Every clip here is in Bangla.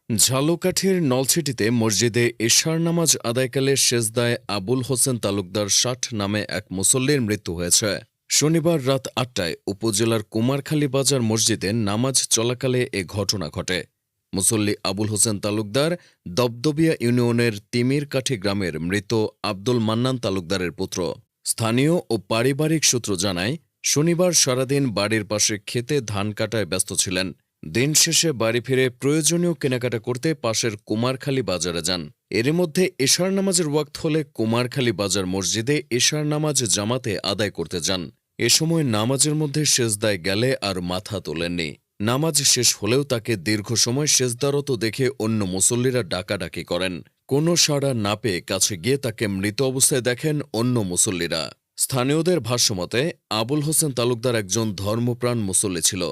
ঝালকাঠির নলছিটিতে মসজিদে এশার নামাজ আদায়কালে সেজদায় আবুল হোসেন তালুকদার ৬০ নামে এক মুসল্লির মৃত্যু হয়েছে। শনিবার রাত ৮টায় উপজেলার কুমারখালী বাজার মসজিদে নামাজ চলাকালে এ ঘটনা ঘটে। মুসল্লি আবুল হোসেন তালুকদার দবদবিয়া ইউনিয়নের তিমিরকাঠি গ্রামের মৃত আব্দুল মান্নান তালুকদারের পুত্র। স্থানীয় ও পারিবারিক সূত্র জানায়, শনিবার সারাদিন বাড়ির পাশে ক্ষেতে ধান কাটায় ব্যস্ত ছিলেন। দিন শেষে বাড়ি ফিরে প্রয়োজনীয় কেনাকাটা করতে পাশের কুমারখালী বাজারে যান। এরই মধ্যে এশার নামাজের ওয়াক্ত হলে কুমারখালী বাজার মসজিদে এশার নামাজ জামাতে আদায় করতে যান। এ সময় নামাজের মধ্যে সেজদায় গেলে আর মাথা তোলেননি। নামাজ শেষ হলেও তাকে দীর্ঘ সময় সেজদারত দেখে অন্য মুসল্লিরা ডাকাডাকি করেন। কোনো সাড়া না পেয়ে কাছে গিয়ে তাকে মৃত অবস্থায় দেখেন অন্য মুসল্লিরা। স্থানীয়দের ভাষ্যমতে আবুল হোসেন তালুকদার একজন ধর্মপ্রাণ মুসল্লি ছিল।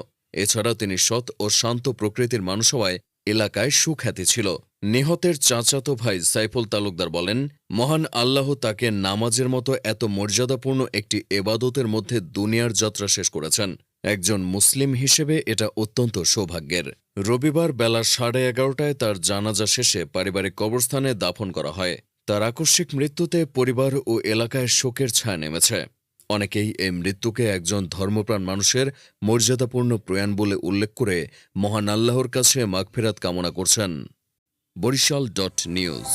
এছাড়া তিনি সৎ ও শান্ত প্রকৃতির মানুষ হওয়ায় এলাকায় সুখ্যাতি ছিল। নিহতের চাচাতো ভাই সাইফুল তালুকদার বলেন, মহান আল্লাহ তাকে নামাজের মতো এত মর্যাদাপূর্ণ একটি এবাদতের মধ্যে দুনিয়ার যাত্রা শেষ করেছেন। একজন মুসলিম হিসেবে এটা অত্যন্ত সৌভাগ্যের। রবিবার বেলা 11:30টায় তার জানাজা শেষে পারিবারিক কবরস্থানে দাফন করা হয়। তার আকস্মিক মৃত্যুতে পরিবার ও এলাকায় শোকের ছায়া নেমেছে। অনেকেই এই মৃত্যুকে একজন ধর্মপ্রাণ মানুষের মর্যাদাপূর্ণ প্রয়াণ বলে উল্লেখ করে মহান আল্লাহর কাছে মাগফিরাত কামনা করছেন। বরিশাল.নিউজ।